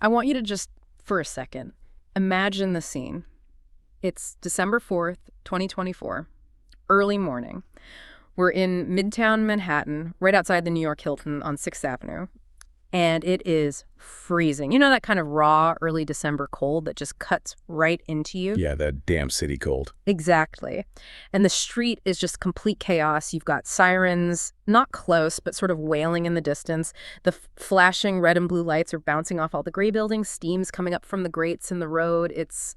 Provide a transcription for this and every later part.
I want you to just, for a second, imagine the scene. It's December 4th, 2024, early morning. We're in Midtown Manhattan, right outside the New York Hilton on 6th Avenue, and it is freezing. You know that kind of raw, early December cold that just cuts right into you? Yeah, that damn city cold. Exactly. And the street is just complete chaos. You've got sirens, not close, but sort of wailing in the distance. The flashing red and blue lights are bouncing off all the gray buildings. Steam's coming up from the grates in the road. It's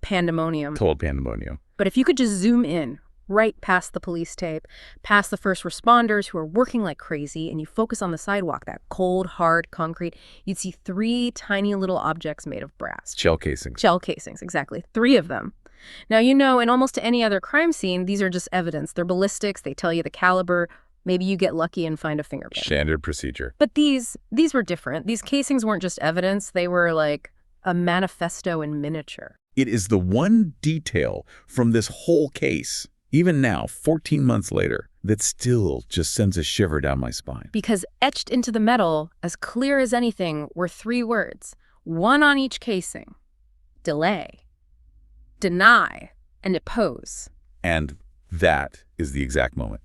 pandemonium. Total pandemonium. But if you could just zoom in, right past the police tape, past the first responders who are working like crazy, and you focus on the sidewalk, that cold, hard concrete, you'd see 3 tiny little objects made of brass. Shell casings. Shell casings, exactly. 3 of them. Now, you know, in almost any other crime scene, these are just evidence. They're ballistics. They tell you the caliber. Maybe you get lucky and find a fingerprint. Standard procedure. But these were different. These casings weren't just evidence. They were like a manifesto in miniature. It is the one detail from this whole case, even now, 14 months later, that still just sends a shiver down my spine. Because etched into the metal, as clear as anything, were 3 words, 1 on each casing: delay, deny, and depose. And that is the exact moment.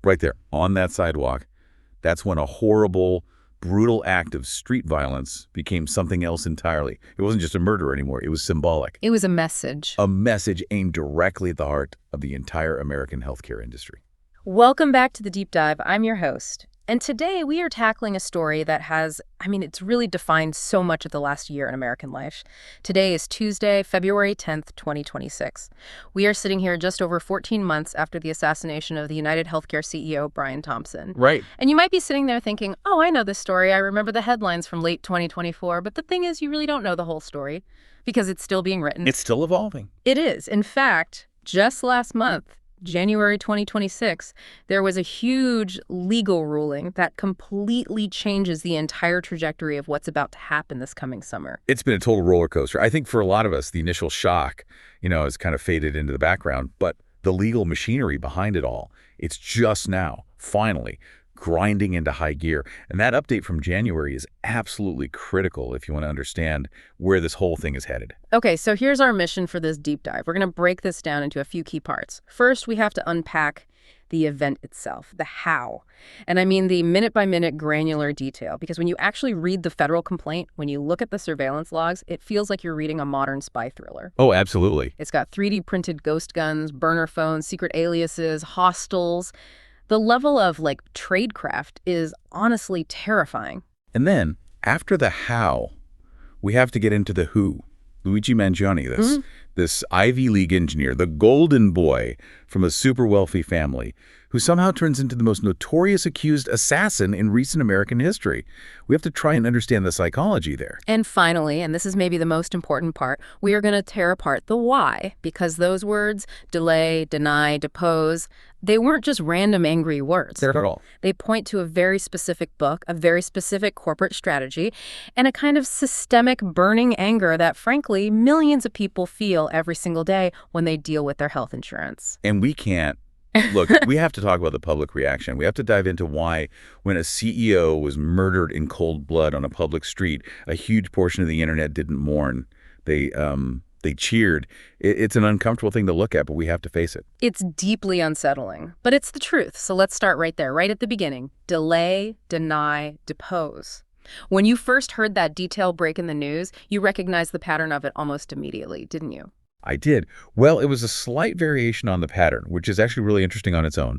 Right there, on that sidewalk, that's when a horrible, brutal act of street violence became something else entirely. It wasn't just a murder anymore. It was symbolic. It was a message. A message aimed directly at the heart of the entire American healthcare industry. Welcome back to The Deep Dive. I'm your host. And today we are tackling a story that has, it's really defined so much of the last year in American life. Today is Tuesday, February 10th, 2026. We are sitting here just over 14 months after the assassination of the UnitedHealthcare CEO Brian Thompson. Right. And you might be sitting there thinking, oh, I know this story. I remember the headlines from late 2024. But the thing is, you really don't know the whole story because it's still being written. It's still evolving. It is. In fact, just last month, January 2026, there was a huge legal ruling that completely changes the entire trajectory of what's about to happen this coming summer. It's been a total roller coaster. I think for a lot of us, the initial shock, has kind of faded into the background, but the legal machinery behind it all, it's just now, finally, grinding into high gear. And that update from January is absolutely critical if you want to understand where this whole thing is headed. Okay, so here's our mission for this deep dive. We're going to break this down into a few key parts. First, we have to unpack the event itself, the how. And I mean the minute-by-minute granular detail, because when you actually read the federal complaint, when you look at the surveillance logs, it feels like you're reading a modern spy thriller. Oh, absolutely. It's got 3D printed ghost guns, burner phones, secret aliases, hostels. The level of, tradecraft is honestly terrifying. And then, after the how, we have to get into the who. Luigi Mangione, this Ivy League engineer, the golden boy from a super wealthy family, who somehow turns into the most notorious accused assassin in recent American history. We have to try and understand the psychology there. And finally, and this is maybe the most important part, we are going to tear apart the why, because those words, delay, deny, depose, they weren't just random angry words. They're at all. They point to a very specific book, a very specific corporate strategy, and a kind of systemic burning anger that, frankly, millions of people feel every single day when they deal with their health insurance. And we can't. Look, we have to talk about the public reaction. We have to dive into why, when a CEO was murdered in cold blood on a public street, a huge portion of the internet didn't mourn. They cheered. It's an uncomfortable thing to look at, but we have to face it. It's deeply unsettling, but it's the truth. So let's start right there, right at the beginning. Delay, deny, depose. When you first heard that detail break in the news, you recognized the pattern of it almost immediately, didn't you? I did. Well, it was a slight variation on the pattern, which is actually really interesting on its own.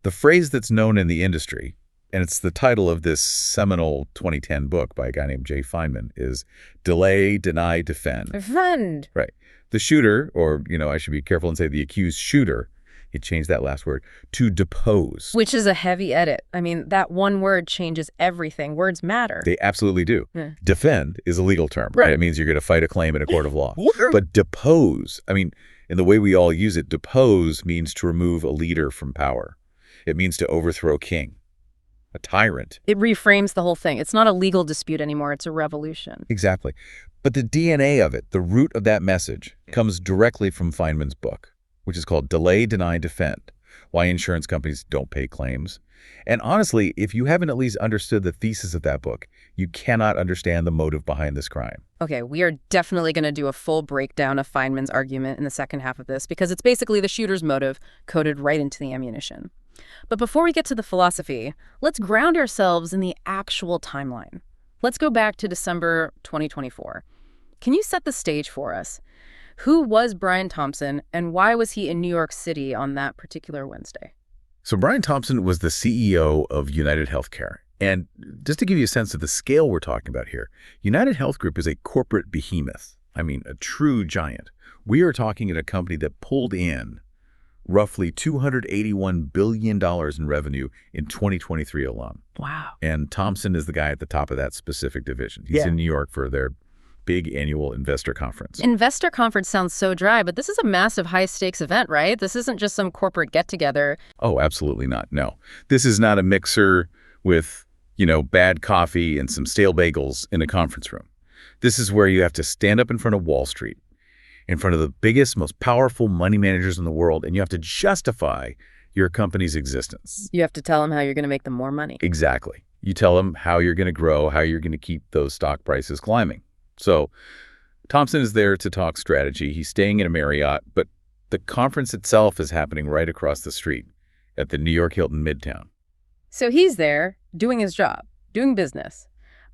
The phrase that's known in the industry, and it's the title of this seminal 2010 book by a guy named Jay Feinman, is delay, deny, defend. Defend. Right. The shooter, or, I should be careful and say the accused shooter, he changed that last word, to depose. Which is a heavy edit. That one word changes everything. Words matter. They absolutely do. Yeah. Defend is a legal term, right? It means you're going to fight a claim in a court of law. But depose, in the way we all use it, depose means to remove a leader from power. It means to overthrow a king, a tyrant. It reframes the whole thing. It's not a legal dispute anymore. It's a revolution. Exactly. But the DNA of it, the root of that message, comes directly from Feynman's book, which is called Delay, Deny, Defend. why insurance companies don't pay claims. And honestly, if you haven't at least understood the thesis of that book, you cannot understand the motive behind this crime. Okay, we are definitely going to do a full breakdown of Feynman's argument in the second half of this because it's basically the shooter's motive coded right into the ammunition. But before we get to the philosophy, let's ground ourselves in the actual timeline. Let's go back to December 2024. Can you set the stage for us? Who was Brian Thompson, and why was he in New York City on that particular Wednesday? So Brian Thompson was the CEO of UnitedHealthcare. And just to give you a sense of the scale we're talking about here, United Group is a corporate behemoth. I mean, a true giant. We are talking at a company that pulled in roughly $281 billion in revenue in 2023 alone. Wow. And Thompson is the guy at the top of that specific division. He's in New York for their big annual investor conference. Investor conference sounds so dry, but this is a massive high-stakes event, right? This isn't just some corporate get-together. Oh, absolutely not. No. This is not a mixer with, bad coffee and some stale bagels in a conference room. This is where you have to stand up in front of Wall Street, in front of the biggest, most powerful money managers in the world, and you have to justify your company's existence. You have to tell them how you're going to make them more money. Exactly. You tell them how you're going to grow, how you're going to keep those stock prices climbing. So Thompson is there to talk strategy. He's staying in a Marriott, but the conference itself is happening right across the street at the New York Hilton Midtown. So he's there doing his job, doing business.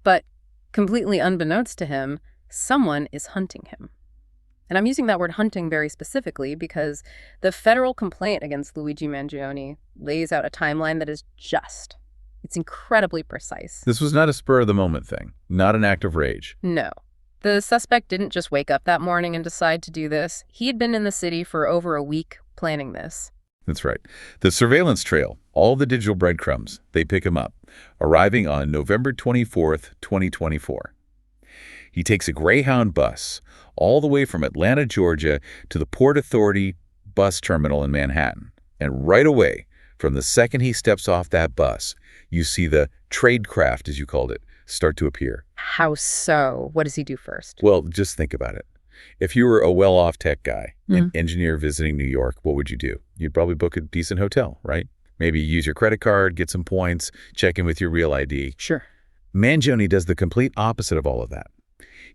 But completely unbeknownst to him, someone is hunting him. And I'm using that word hunting very specifically because the federal complaint against Luigi Mangione lays out a timeline that is just. It's incredibly precise. This was not a spur-of-the-moment thing, not an act of rage. No. The suspect didn't just wake up that morning and decide to do this. He had been in the city for over a week planning this. That's right. The surveillance trail, all the digital breadcrumbs, they pick him up, arriving on November 24th, 2024. He takes a Greyhound bus all the way from Atlanta, Georgia, to the Port Authority bus terminal in Manhattan. And right away, from the second he steps off that bus, you see the tradecraft, as you called it, start to appear. How so? What does he do first? Well, just think about it. If you were a well-off tech guy, an engineer visiting New York, what would you do? You'd probably book a decent hotel, right? Maybe use your credit card, get some points, check in with your real ID. Sure. Mangione does the complete opposite of all of that.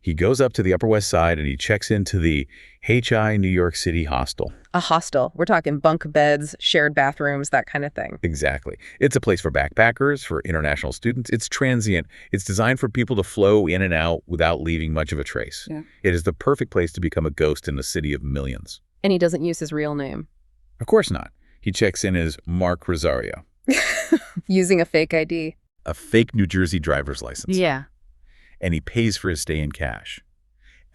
He goes up to the Upper West Side and he checks into the HI New York City hostel. A hostel. We're talking bunk beds, shared bathrooms, that kind of thing. Exactly. It's a place for backpackers, for international students. It's transient. It's designed for people to flow in and out without leaving much of a trace. Yeah. It is the perfect place to become a ghost in a city of millions. And he doesn't use his real name. Of course not. He checks in as Mark Rosario. Using a fake ID. A fake New Jersey driver's license. Yeah. And he pays for his stay in cash.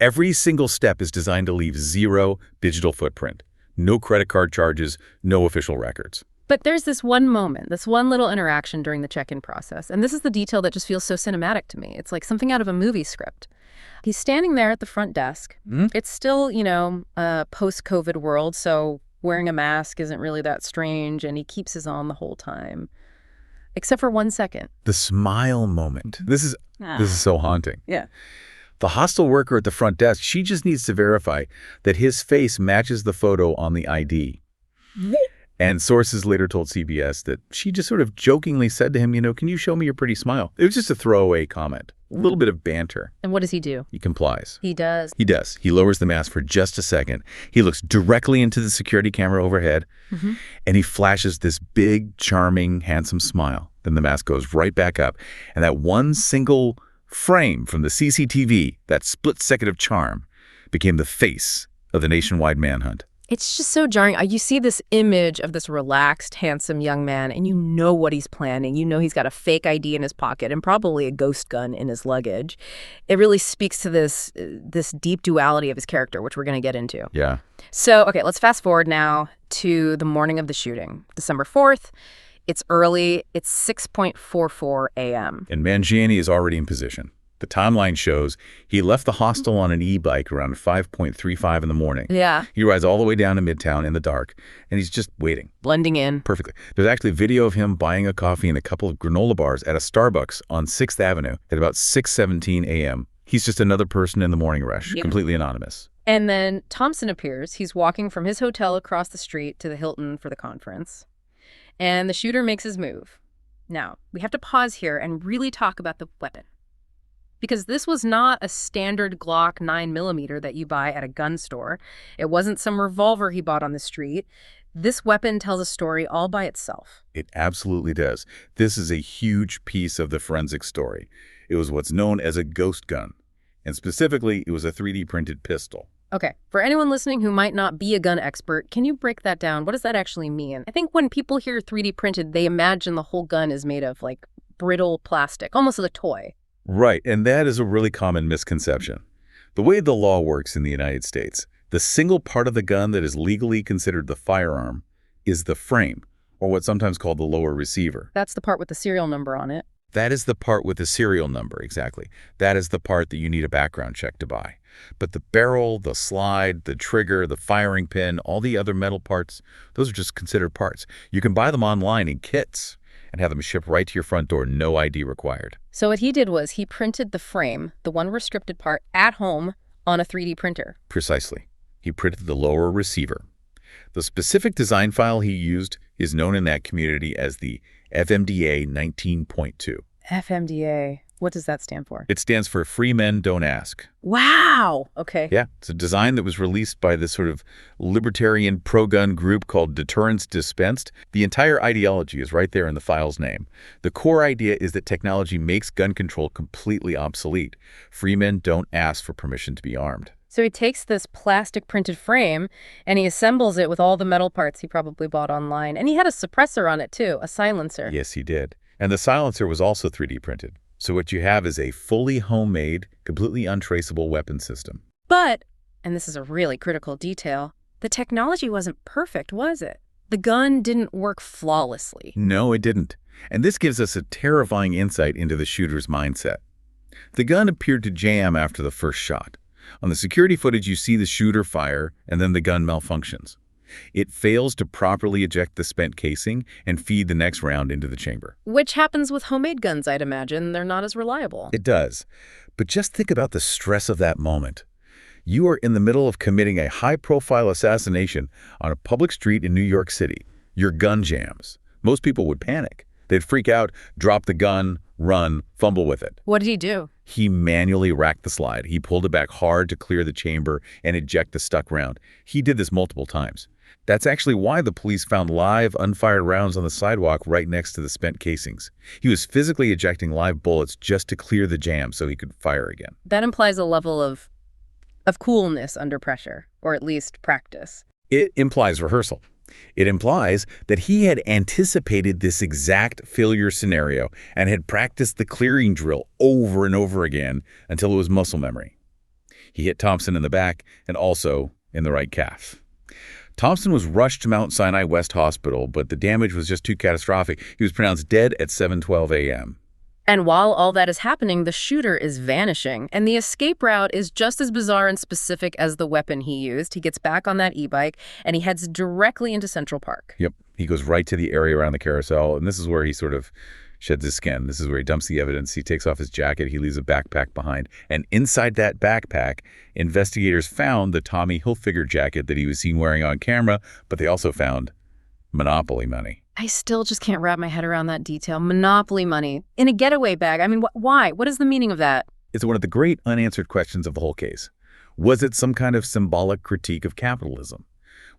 Every single step is designed to leave zero digital footprint. No credit card charges, no official records. But there's this one moment, this one little interaction during the check-in process. And this is the detail that just feels so cinematic to me. It's like something out of a movie script. He's standing there at the front desk. It's still, a post-COVID world, so wearing a mask isn't really that strange, and he keeps his on the whole time. Except for 1 second. The smile moment. This is so haunting. Yeah. The hostel worker at the front desk, she just needs to verify that his face matches the photo on the ID. And sources later told CBS that she just sort of jokingly said to him, can you show me your pretty smile? It was just a throwaway comment, a little bit of banter. And what does he do? He complies. He does. He does. He lowers the mask for just a second. He looks directly into the security camera overhead, and he flashes this big, charming, handsome smile. Then the mask goes right back up, and that one single frame from the CCTV, that split second of charm, became the face of the nationwide manhunt. It's just so jarring. You see this image of this relaxed, handsome young man, and you know what he's planning. You know he's got a fake ID in his pocket and probably a ghost gun in his luggage. It really speaks to this deep duality of his character, which we're going to get into. Yeah. So, okay, let's fast forward now to the morning of the shooting, December 4th. It's early. It's 6:44 a.m. And Mangione is already in position. The timeline shows he left the hostel on an e-bike around 5:35 in the morning. Yeah. He rides all the way down to Midtown in the dark, and he's just waiting. Blending in. Perfectly. There's actually video of him buying a coffee and a couple of granola bars at a Starbucks on 6th Avenue at about 6:17 a.m. He's just another person in the morning rush, completely anonymous. And then Thompson appears. He's walking from his hotel across the street to the Hilton for the conference. And the shooter makes his move. Now, we have to pause here and really talk about the weapon. Because this was not a standard Glock 9mm that you buy at a gun store. It wasn't some revolver he bought on the street. This weapon tells a story all by itself. It absolutely does. This is a huge piece of the forensic story. It was what's known as a ghost gun. And specifically, it was a 3D printed pistol. Okay, for anyone listening who might not be a gun expert, can you break that down? What does that actually mean? I think when people hear 3D printed, they imagine the whole gun is made of, like, brittle plastic, almost like a toy. Right, and that is a really common misconception. The way the law works in the United States, the single part of the gun that is legally considered the firearm is the frame, or what's sometimes called the lower receiver. That's the part with the serial number on it. That is the part with the serial number, exactly. That is the part that you need a background check to buy. But the barrel, the slide, the trigger, the firing pin, all the other metal parts, those are just considered parts. You can buy them online in kits and have them shipped right to your front door, no ID required. So what he did was he printed the frame, the one restricted part, at home on a 3D printer. Precisely. He printed the lower receiver. The specific design file he used is known in that community as the FMDA 19.2. FMDA. What does that stand for? It stands for Free Men Don't Ask. Wow. Okay. Yeah, it's a design that was released by this sort of libertarian pro-gun group called Deterrence Dispensed. The entire ideology is right there in the file's name. The core idea is that technology makes gun control completely obsolete. Free men don't ask for permission to be armed. So he takes this plastic printed frame and he assembles it with all the metal parts he probably bought online. And he had a suppressor on it too, a silencer. Yes, he did. And the silencer was also 3D printed. So what you have is a fully homemade, completely untraceable weapon system. But, and this is a really critical detail, the technology wasn't perfect, was it? The gun didn't work flawlessly. No, it didn't. And this gives us a terrifying insight into the shooter's mindset. The gun appeared to jam after the first shot. On the security footage, you see the shooter fire, and then the gun malfunctions. It fails to properly eject the spent casing and feed the next round into the chamber. Which happens with homemade guns, I'd imagine. They're not as reliable. It does. But just think about the stress of that moment. You are in the middle of committing a high-profile assassination on a public street in New York City. Your gun jams. Most people would panic. They'd freak out, drop the gun, run, fumble with it. What did he do? He manually racked the slide. He pulled it back hard to clear the chamber and eject the stuck round. He did this multiple times. That's actually why the police found live, unfired rounds on the sidewalk right next to the spent casings. He was physically ejecting live bullets just to clear the jam so he could fire again. That implies a level of coolness under pressure, or at least practice. It implies rehearsal. It implies that he had anticipated this exact failure scenario and had practiced the clearing drill over and over again until it was muscle memory. He hit Thompson in the back and also in the right calf. Thompson was rushed to Mount Sinai West Hospital, but the damage was just too catastrophic. He was pronounced dead at 7:12 a.m. And while all that is happening, the shooter is vanishing, and the escape route is just as bizarre and specific as the weapon he used. He gets back on that e-bike, and he heads directly into Central Park. Yep, he goes right to the area around the carousel, and this is where he sort of sheds his skin. This is where he dumps the evidence. He takes off his jacket. He leaves a backpack behind. And inside that backpack, investigators found the Tommy Hilfiger jacket that he was seen wearing on camera, but they also found Monopoly money. I still just can't wrap my head around that detail. Monopoly money in a getaway bag. I mean, why? What is the meaning of that? It's one of the great unanswered questions of the whole case. Was it some kind of symbolic critique of capitalism?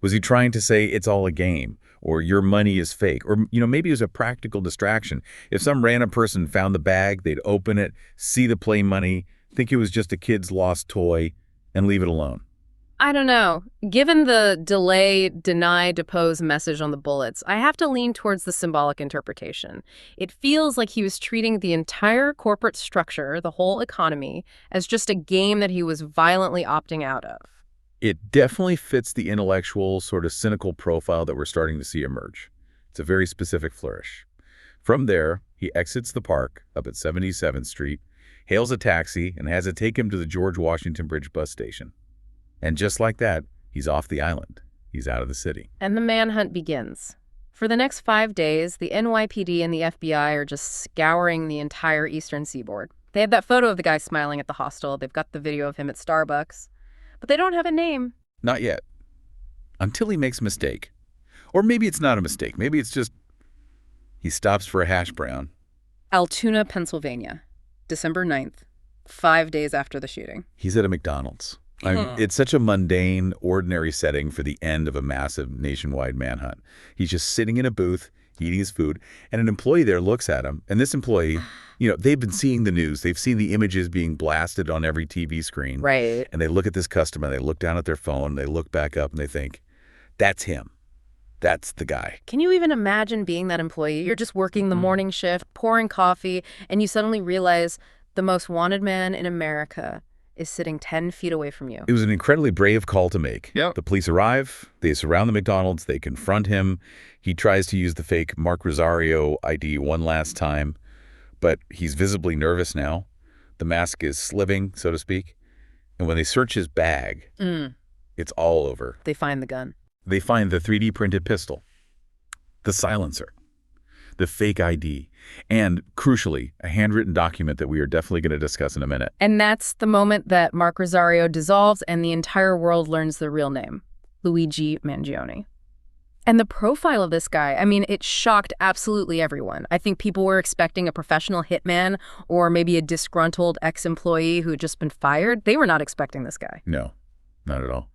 Was he trying to say it's all a game, or your money is fake, or maybe it was a practical distraction? If some random person found the bag, they'd open it, see the play money, think it was just a kid's lost toy, and leave it alone. I don't know. Given the delay, deny, depose message on the bullets, I have to lean towards the symbolic interpretation. It feels like he was treating the entire corporate structure, the whole economy, as just a game that he was violently opting out of. It definitely fits the intellectual, sort of cynical profile that we're starting to see emerge. It's a very specific flourish. From there, he exits the park up at 77th Street, hails a taxi, and has it take him to the George Washington Bridge bus station. And just like that, he's off the island. He's out of the city. And the manhunt begins. For the next 5 days, the NYPD and the FBI are just scouring the entire eastern seaboard. They have that photo of the guy smiling at the hostel. They've got the video of him at Starbucks. But they don't have a name. Not yet. Until he makes a mistake. Or maybe it's not a mistake. Maybe it's just he stops for a hash brown. Altoona, Pennsylvania, December 9th, 5 days after the shooting. He's at a McDonald's. It's such a mundane, ordinary setting for the end of a massive nationwide manhunt. He's just sitting in a booth, eating his food, and an employee there looks at him. And this employee, they've been seeing the news. They've seen the images being blasted on every TV screen. Right. And they look at this customer, they look down at their phone, they look back up, and they think, that's him. That's the guy. Can you even imagine being that employee? You're just working the morning shift, pouring coffee, and you suddenly realize the most wanted man in America is sitting 10 feet away from you. It was an incredibly brave call to make. Yep. The police arrive, they surround the McDonald's, they confront him. He tries to use the fake Mark Rosario ID one last time, but he's visibly nervous now. The mask is sliving, so to speak. And when they search his bag, it's all over. They find the gun. They find the 3D printed pistol, the silencer, the fake ID, and, crucially, a handwritten document that we are definitely going to discuss in a minute. And that's the moment that Mark Rosario dissolves and the entire world learns the real name, Luigi Mangione. And the profile of this guy, it shocked absolutely everyone. I think people were expecting a professional hitman or maybe a disgruntled ex-employee who had just been fired. They were not expecting this guy. No, not at all.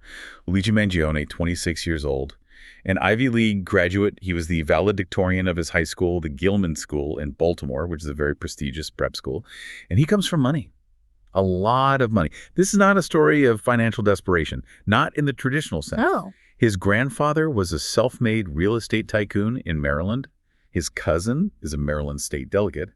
Luigi Mangione, 26 years old, an Ivy League graduate. He was the valedictorian of his high school, the Gilman School in Baltimore, which is a very prestigious prep school. And he comes from money, a lot of money. This is not a story of financial desperation, not in the traditional sense. Oh. His grandfather was a self-made real estate tycoon in Maryland. His cousin is a Maryland state delegate.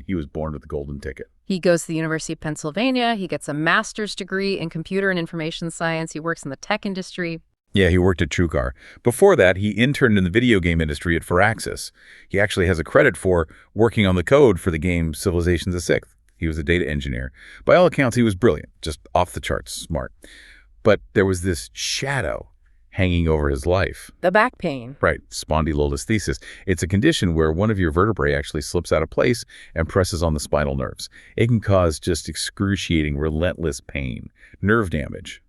He was born with the golden ticket. He goes to the University of Pennsylvania. He gets a master's degree in computer and information science. He works in the tech industry. Yeah, he worked at TrueCar. Before that, he interned in the video game industry at Firaxis. He actually has a credit for working on the code for the game Civilization VI. He was a data engineer. By all accounts, he was brilliant, just off the charts smart. But there was this shadow hanging over his life. The back pain. Right, spondylolisthesis. It's a condition where one of your vertebrae actually slips out of place and presses on the spinal nerves. It can cause just excruciating, relentless pain, nerve damage.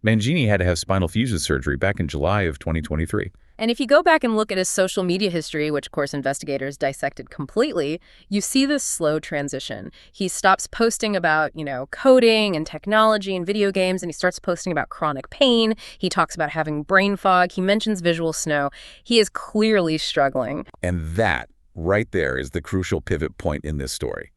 Mangione had to have spinal fusion surgery back in July of 2023. And if you go back and look at his social media history, which of course investigators dissected completely, you see this slow transition. He stops posting about, coding and technology and video games, and he starts posting about chronic pain. He talks about having brain fog. He mentions visual snow. He is clearly struggling. And that right there is the crucial pivot point in this story.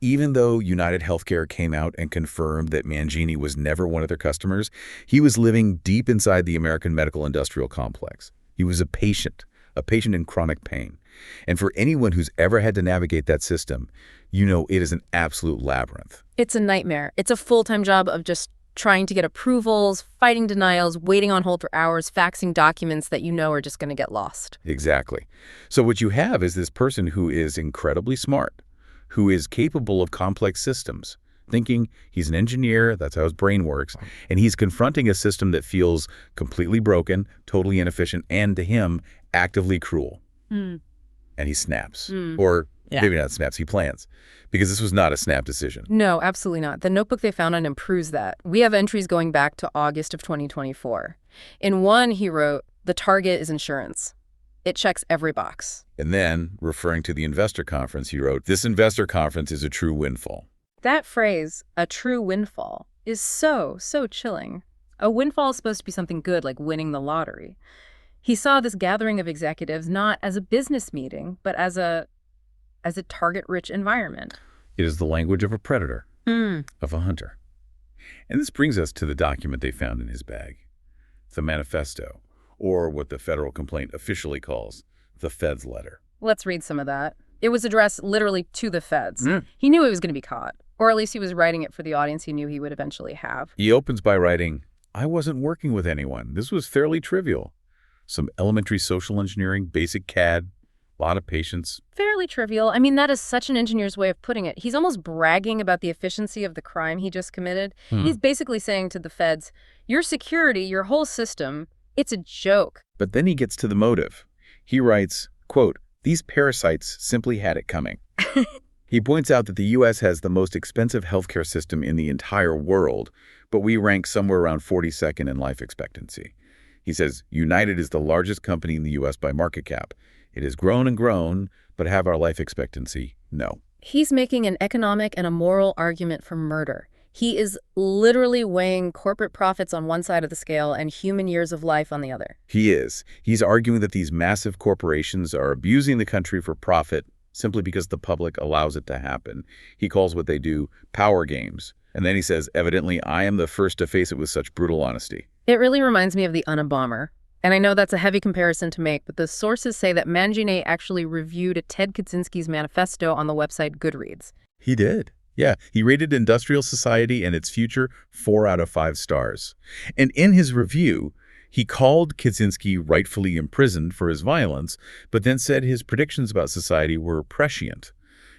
Even though UnitedHealthcare came out and confirmed that Mangione was never one of their customers, he was living deep inside the American medical industrial complex. He was a patient in chronic pain. And for anyone who's ever had to navigate that system, it is an absolute labyrinth. It's a nightmare. It's a full-time job of just trying to get approvals, fighting denials, waiting on hold for hours, faxing documents that are just going to get lost. Exactly. So what you have is this person who is incredibly smart, who is capable of complex systems, thinking he's an engineer, that's how his brain works, and he's confronting a system that feels completely broken, totally inefficient, and to him, actively cruel. And he snaps. Or maybe not snaps, he plans. Because this was not a snap decision. No, absolutely not. The notebook they found on him proves that. We have entries going back to August of 2024. In one, he wrote, "The target is insurance. It checks every box." And then, referring to the investor conference, he wrote, "This investor conference is a true windfall." That phrase, a true windfall, is so chilling. A windfall is supposed to be something good, like winning the lottery. He saw this gathering of executives not as a business meeting, but as a target-rich environment. It is the language of a predator, of a hunter. And this brings us to the document they found in his bag, the Manifesto, or what the federal complaint officially calls the Fed's letter. Let's read some of that. It was addressed literally to the feds. He knew he was going to be caught, or at least he was writing it for the audience he knew he would eventually have. He opens by writing, "I wasn't working with anyone. This was fairly trivial. Some elementary social engineering, basic CAD, a lot of patience." Fairly trivial. That is such an engineer's way of putting it. He's almost bragging about the efficiency of the crime he just committed. He's basically saying to the feds, your security, your whole system, it's a joke. But then he gets to the motive. He writes, quote, "These parasites simply had it coming." He points out that the U.S. has the most expensive healthcare system in the entire world, but we rank somewhere around 42nd in life expectancy. He says, United is the largest company in the U.S. by market cap. It has grown and grown, but have our life expectancy? No. He's making an economic and a moral argument for murder. He is literally weighing corporate profits on one side of the scale and human years of life on the other. He is. He's arguing that these massive corporations are abusing the country for profit simply because the public allows it to happen. He calls what they do power games. And then he says, evidently, I am the first to face it with such brutal honesty. It really reminds me of the Unabomber. And I know that's a heavy comparison to make, but the sources say that Mangione actually reviewed Ted Kaczynski's manifesto on the website Goodreads. He did. Yeah, he rated Industrial Society and its future 4 out of 5 stars. And in his review, he called Kaczynski rightfully imprisoned for his violence, but then said his predictions about society were prescient.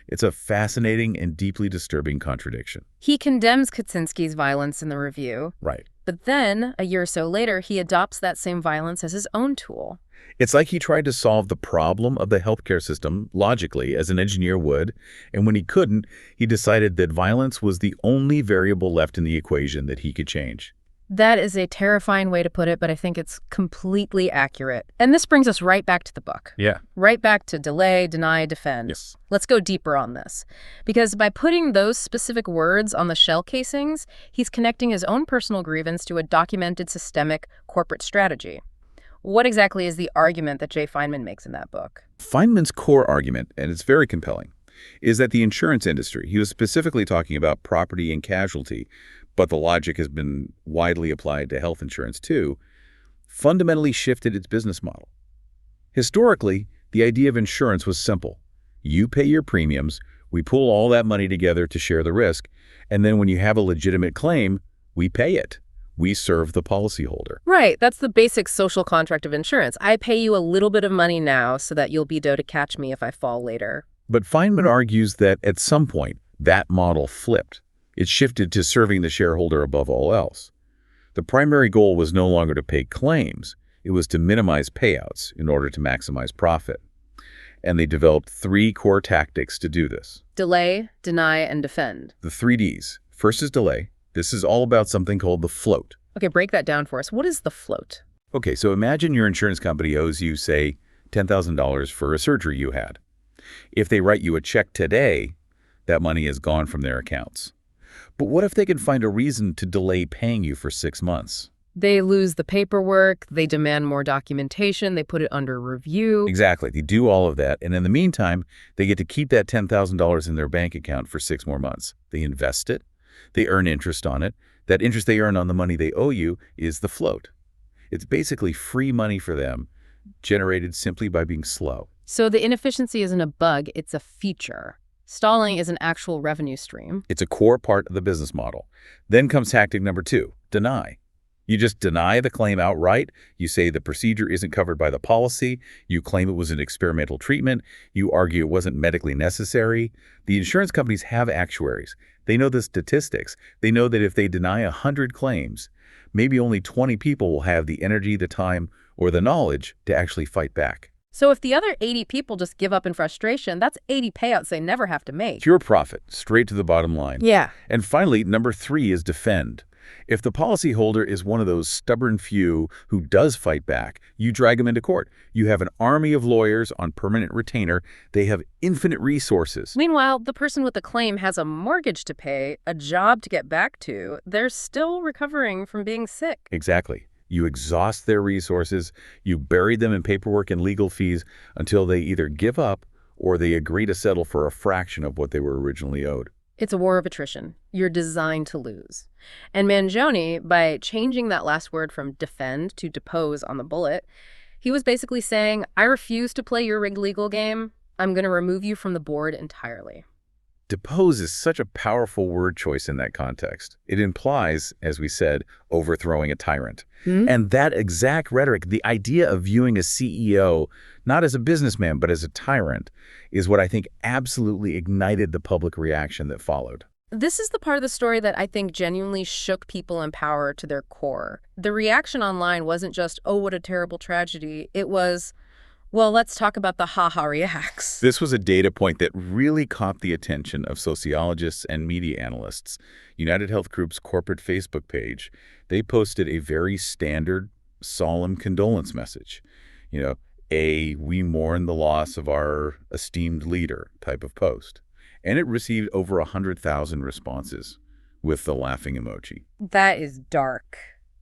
It's a fascinating and deeply disturbing contradiction. He condemns Kaczynski's violence in the review. Right. But then, a year or so later, he adopts that same violence as his own tool. It's like he tried to solve the problem of the healthcare system logically, as an engineer would, and when he couldn't, he decided that violence was the only variable left in the equation that he could change. That is a terrifying way to put it, but I think it's completely accurate. And this brings us right back to the book. Yeah. Right back to delay, deny, defend. Yes. Let's go deeper on this. Because by putting those specific words on the shell casings, he's connecting his own personal grievance to a documented systemic corporate strategy. What exactly is the argument that Jay Feinman makes in that book? Feynman's core argument, and it's very compelling, is that the insurance industry, he was specifically talking about property and casualty, but the logic has been widely applied to health insurance too, fundamentally shifted its business model. Historically, the idea of insurance was simple. You pay your premiums, we pool all that money together to share the risk, and then when you have a legitimate claim, we pay it. We serve the policyholder. Right. That's the basic social contract of insurance. I pay you a little bit of money now so that you'll be there to catch me if I fall later. But Feynman argues that at some point, that model flipped. It shifted to serving the shareholder above all else. The primary goal was no longer to pay claims. It was to minimize payouts in order to maximize profit. And they developed 3 core tactics to do this. Delay, deny, and defend. The 3 Ds. First is delay. This is all about something called the float. Okay, break that down for us. What is the float? Okay, so imagine your insurance company owes you, say, $10,000 for a surgery you had. If they write you a check today, that money is gone from their accounts. But what if they can find a reason to delay paying you for 6 months? They lose the paperwork, they demand more documentation, they put it under review. Exactly. They do all of that, and in the meantime, they get to keep that $10,000 in their bank account for 6 more months. They invest it. They earn interest on it. That interest they earn on the money they owe you is the float. It's basically free money for them, generated simply by being slow. So the inefficiency isn't a bug, it's a feature. Stalling is an actual revenue stream. It's a core part of the business model. Then comes tactic number 2, deny. You just deny the claim outright. You say the procedure isn't covered by the policy. You claim it was an experimental treatment. You argue it wasn't medically necessary. The insurance companies have actuaries. They know the statistics. They know that if they deny 100 claims, maybe only 20 people will have the energy, the time, or the knowledge to actually fight back. So if the other 80 people just give up in frustration, that's 80 payouts they never have to make. Pure profit, straight to the bottom line. Yeah. And finally, number 3 is defend. If the policyholder is one of those stubborn few who does fight back, you drag them into court. You have an army of lawyers on permanent retainer. They have infinite resources. Meanwhile, the person with the claim has a mortgage to pay, a job to get back to. They're still recovering from being sick. Exactly. You exhaust their resources. You bury them in paperwork and legal fees until they either give up or they agree to settle for a fraction of what they were originally owed. It's a war of attrition. You're designed to lose. And Mangione, by changing that last word from defend to depose on the bullet, he was basically saying, I refuse to play your rigged legal game. I'm going to remove you from the board entirely. Depose is such a powerful word choice in that context. It implies, as we said, overthrowing a tyrant. And that exact rhetoric, the idea of viewing a CEO not as a businessman but as a tyrant, is what I think absolutely ignited the public reaction that followed. This is the part of the story that I think genuinely shook people in power to their core. The reaction online wasn't just, oh, what a terrible tragedy. It was, Well, let's talk about the ha-ha reacts. This was a data point that really caught the attention of sociologists and media analysts. UnitedHealth Group's corporate Facebook page, they posted a very standard, solemn condolence message. You know, we mourn the loss of our esteemed leader type of post. And it received over 100,000 responses with the laughing emoji. That is dark.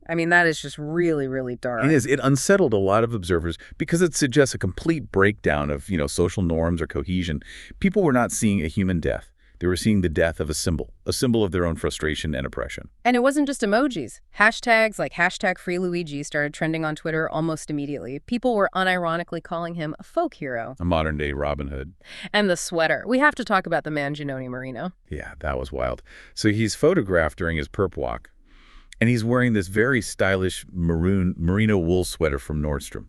I mean, that is just really, really dark. It is. It unsettled a lot of observers because it suggests a complete breakdown of, social norms or cohesion. People were not seeing a human death. They were seeing the death of a symbol of their own frustration and oppression. And it wasn't just emojis. Hashtags like #FreeLuigi started trending on Twitter almost immediately. People were unironically calling him a folk hero. A modern-day Robin Hood. And the sweater. We have to talk about the Mangione merino. Yeah, that was wild. So he's photographed during his perp walk, and he's wearing this very stylish merino wool sweater from Nordstrom.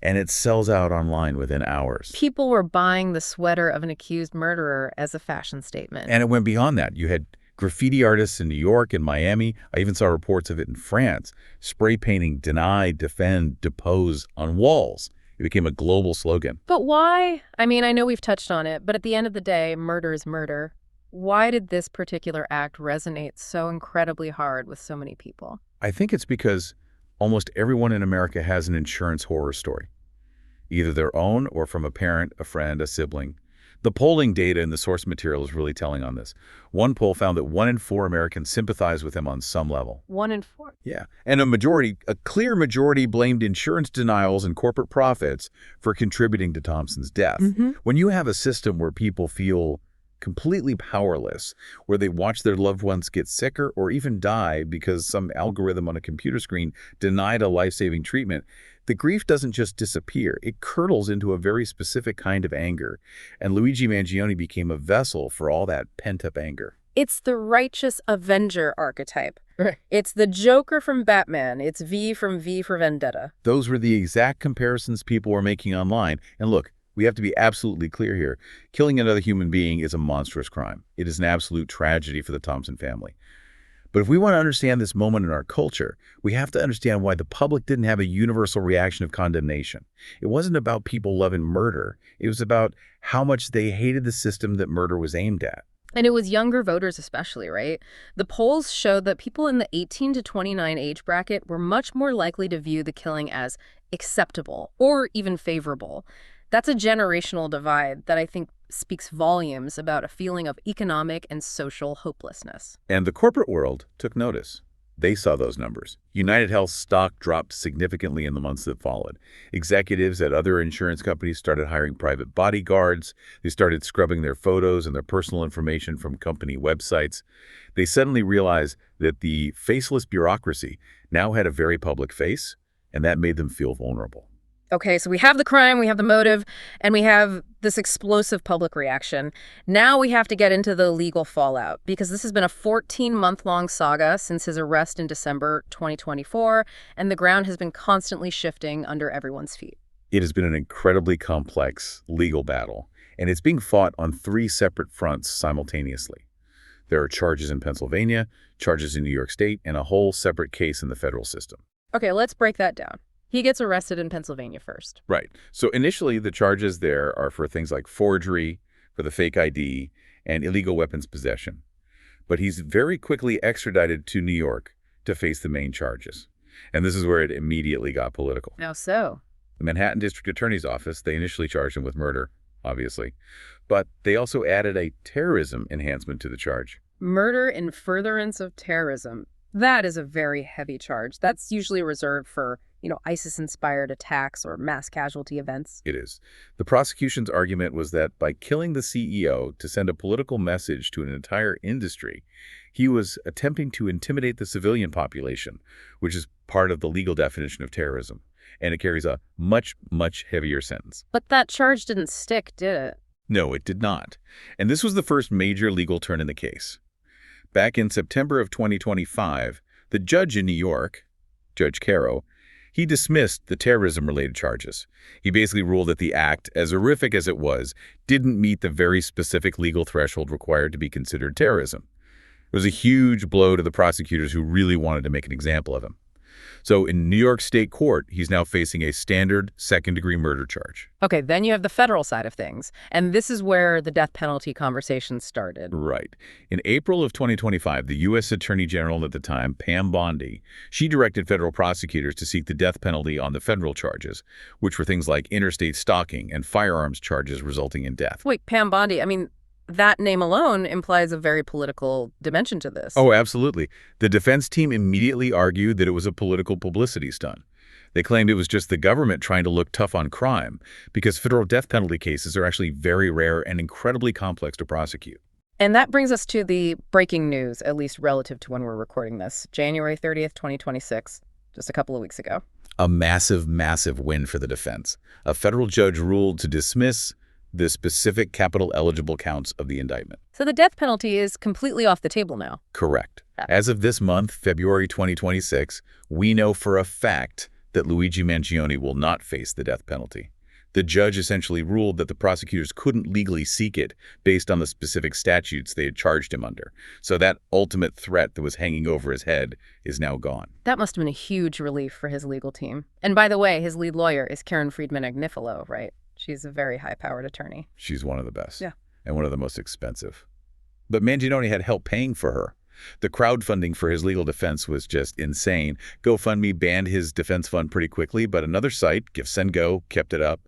And it sells out online within hours. People were buying the sweater of an accused murderer as a fashion statement. And it went beyond that. You had graffiti artists in New York and Miami. I even saw reports of it in France. Spray painting "Deny, Defend, Depose" on walls. It became a global slogan. But why? I mean, I know we've touched on it, but at the end of the day, murder is murder. Why did this particular act resonate so incredibly hard with so many people? I think it's because almost everyone in America has an insurance horror story, either their own or from a parent, a friend, a sibling. The polling data in the source material is really telling on this. One poll found that 1 in 4 Americans sympathize with him on some level. 1 in 4? Yeah. And a clear majority blamed insurance denials and corporate profits for contributing to Thompson's death. When you have a system where people feel completely powerless, where they watch their loved ones get sicker or even die because some algorithm on a computer screen denied a life-saving treatment, the grief doesn't just disappear. It curdles into a very specific kind of anger. And Luigi Mangione became a vessel for all that pent-up anger. It's the righteous avenger archetype. Right. It's the Joker from Batman. It's V from V for Vendetta. Those were the exact comparisons people were making online. And look, we have to be absolutely clear here. Killing another human being is a monstrous crime. It is an absolute tragedy for the Thompson family. But if we want to understand this moment in our culture, we have to understand why the public didn't have a universal reaction of condemnation. It wasn't about people loving murder. It was about how much they hated the system that murder was aimed at. And it was younger voters especially, right? The polls showed that people in the 18 to 29 age bracket were much more likely to view the killing as acceptable or even favorable. That's a generational divide that I think speaks volumes about a feeling of economic and social hopelessness. And the corporate world took notice. They saw those numbers. UnitedHealth stock dropped significantly in the months that followed. Executives at other insurance companies started hiring private bodyguards. They started scrubbing their photos and their personal information from company websites. They suddenly realized that the faceless bureaucracy now had a very public face, and that made them feel vulnerable. Okay, so we have the crime, we have the motive, and we have this explosive public reaction. Now we have to get into the legal fallout, because this has been a 14-month-long saga since his arrest in December 2024, and the ground has been constantly shifting under everyone's feet. It has been an incredibly complex legal battle, and it's being fought on 3 separate fronts simultaneously. There are charges in Pennsylvania, charges in New York State, and a whole separate case in the federal system. Okay, let's break that down. He gets arrested in Pennsylvania first. Right. So initially, the charges there are for things like forgery, for the fake ID, and illegal weapons possession. But he's very quickly extradited to New York to face the main charges. And this is where it immediately got political. How so? The Manhattan District Attorney's Office, they initially charged him with murder, obviously. But they also added a terrorism enhancement to the charge. Murder in furtherance of terrorism. That is a very heavy charge. That's usually reserved for ISIS-inspired attacks or mass casualty events. It is. The prosecution's argument was that by killing the CEO to send a political message to an entire industry, he was attempting to intimidate the civilian population, which is part of the legal definition of terrorism. And it carries a much, much heavier sentence. But that charge didn't stick, did it? No, it did not. And this was the first major legal turn in the case. Back in September of 2025, the judge in New York, Judge Caro, he dismissed the terrorism-related charges. He basically ruled that the act, as horrific as it was, didn't meet the very specific legal threshold required to be considered terrorism. It was a huge blow to the prosecutors who really wanted to make an example of him. So in New York State court, he's now facing a standard second-degree murder charge. Okay, then you have the federal side of things. And this is where the death penalty conversation started. Right. In April of 2025, the U.S. Attorney General at the time, Pam Bondi, she directed federal prosecutors to seek the death penalty on the federal charges, which were things like interstate stalking and firearms charges resulting in death. Wait, Pam Bondi, I mean, that name alone implies a very political dimension to this. Oh, absolutely. The defense team immediately argued that it was a political publicity stunt. They claimed it was just the government trying to look tough on crime, because federal death penalty cases are actually very rare and incredibly complex to prosecute. And that brings us to the breaking news, at least relative to when we're recording this, January 30th, 2026, just a couple of weeks ago. A massive, massive win for the defense. A federal judge ruled to dismiss the specific capital-eligible counts of the indictment. So the death penalty is completely off the table now. Correct. As of this month, February 2026, we know for a fact that Luigi Mangione will not face the death penalty. The judge essentially ruled that the prosecutors couldn't legally seek it based on the specific statutes they had charged him under. So that ultimate threat that was hanging over his head is now gone. That must have been a huge relief for his legal team. And by the way, his lead lawyer is Karen Friedman-Agnifilo, right? She's a very high-powered attorney. She's one of the best. Yeah. And one of the most expensive. But Mangione had help paying for her. The crowdfunding for his legal defense was just insane. GoFundMe banned his defense fund pretty quickly, but another site, GiveSendGo, kept it up,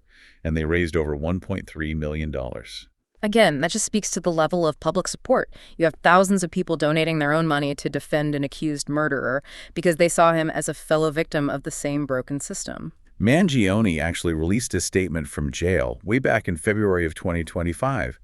and they raised over $1.3 million. Again, that just speaks to the level of public support. You have thousands of people donating their own money to defend an accused murderer because they saw him as a fellow victim of the same broken system. Mangione actually released a statement from jail way back in February of 2025,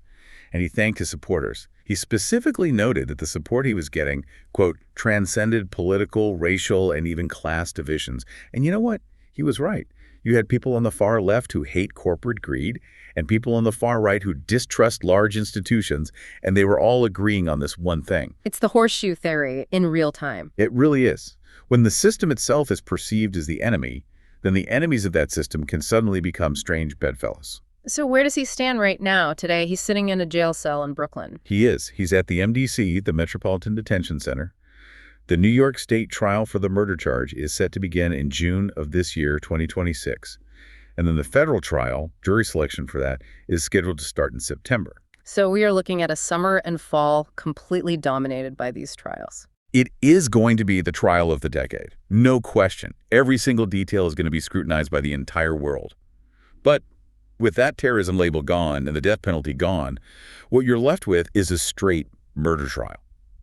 and he thanked his supporters. He specifically noted that the support he was getting, quote, transcended political, racial, and even class divisions. And you know what? He was right. You had people on the far left who hate corporate greed and people on the far right who distrust large institutions, and they were all agreeing on this one thing. It's the horseshoe theory in real time. It really is. When the system itself is perceived as the enemy, then the enemies of that system can suddenly become strange bedfellows. So where does he stand right now? Today, he's sitting in a jail cell in Brooklyn. He is. He's at the MDC, the Metropolitan Detention Center. The New York State trial for the murder charge is set to begin in June of this year, 2026. And then the federal trial, jury selection for that, is scheduled to start in September. So we are looking at a summer and fall completely dominated by these trials. It is going to be the trial of the decade. No question. Every single detail is going to be scrutinized by the entire world. But with that terrorism label gone and the death penalty gone, what you're left with is a straight murder trial.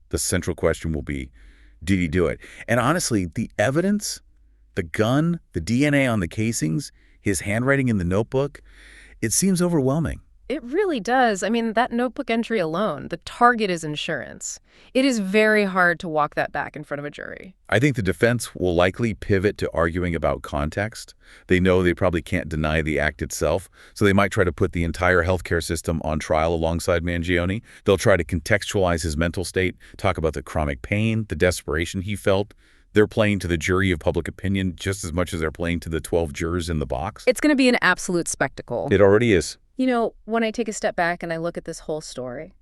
The central question will be, did he do it? And honestly, the evidence, the gun, the DNA on the casings, his handwriting in the notebook, it seems overwhelming. It really does. I mean, that notebook entry alone, the target is insurance. It is very hard to walk that back in front of a jury. I think the defense will likely pivot to arguing about context. They know they probably can't deny the act itself, so they might try to put the entire healthcare system on trial alongside Mangione. They'll try to contextualize his mental state, talk about the chronic pain, the desperation he felt. They're playing to the jury of public opinion just as much as they're playing to the 12 jurors in the box. It's going to be an absolute spectacle. It already is. You know, when I take a step back and I look at this whole story,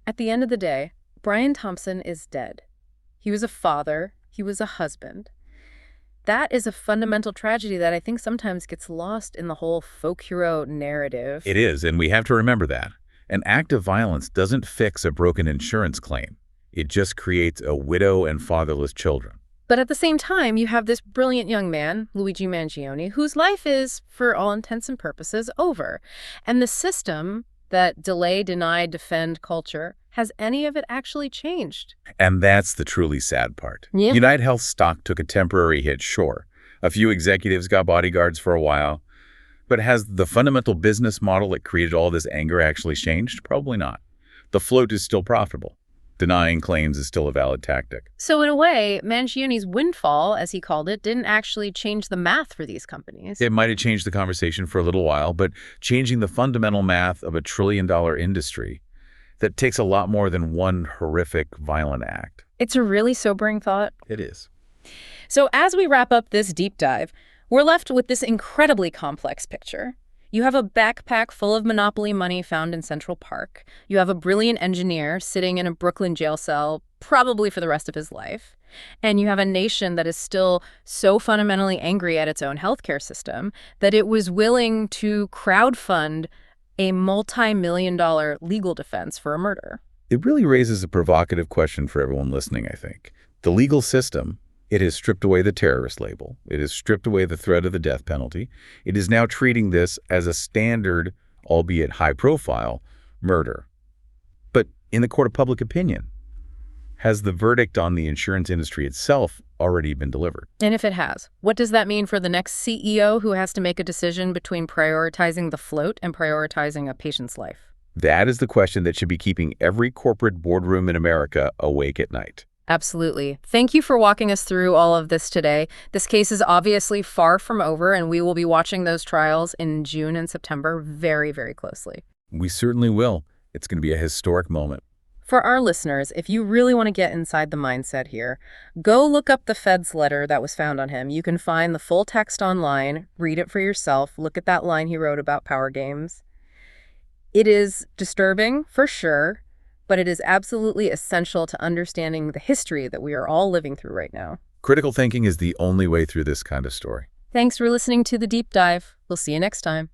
at the end of the day, Brian Thompson is dead. He was a father. He was a husband. That is a fundamental tragedy that I think sometimes gets lost in the whole folk hero narrative. It is, and we have to remember that. An act of violence doesn't fix a broken insurance claim. It just creates a widow and fatherless children. But at the same time, you have this brilliant young man, Luigi Mangione, whose life is, for all intents and purposes, over. And the system, that delay, deny, defend culture, has any of it actually changed? And that's the truly sad part. Yeah. UnitedHealth stock took a temporary hit, sure. A few executives got bodyguards for a while. But has the fundamental business model that created all this anger actually changed? Probably not. The float is still profitable. Denying claims is still a valid tactic. So in a way, Mangione's windfall, as he called it, didn't actually change the math for these companies. It might have changed the conversation for a little while, but changing the fundamental math of a trillion-dollar industry, that takes a lot more than one horrific, violent act. It's a really sobering thought. It is. So as we wrap up this deep dive, we're left with this incredibly complex picture. You have a backpack full of Monopoly money found in Central Park. You have a brilliant engineer sitting in a Brooklyn jail cell, probably for the rest of his life. And you have a nation that is still so fundamentally angry at its own healthcare system that it was willing to crowdfund a multi-million-dollar legal defense for a murder. It really raises a provocative question for everyone listening, I think. The legal system, it has stripped away the terrorist label. It has stripped away the threat of the death penalty. It is now treating this as a standard, albeit high-profile, murder. But in the court of public opinion, has the verdict on the insurance industry itself already been delivered? And if it has, what does that mean for the next CEO who has to make a decision between prioritizing the float and prioritizing a patient's life? That is the question that should be keeping every corporate boardroom in America awake at night. Absolutely. Thank you for walking us through all of this today. This case is obviously far from over, and we will be watching those trials in June and September very, very closely. We certainly will. It's going to be a historic moment. For our listeners, if you really want to get inside the mindset here, go look up the Fed's letter that was found on him. You can find the full text online, read it for yourself, look at that line he wrote about power games. It is disturbing, for sure, but it is absolutely essential to understanding the history that we are all living through right now. Critical thinking is the only way through this kind of story. Thanks for listening to The Deep Dive. We'll see you next time.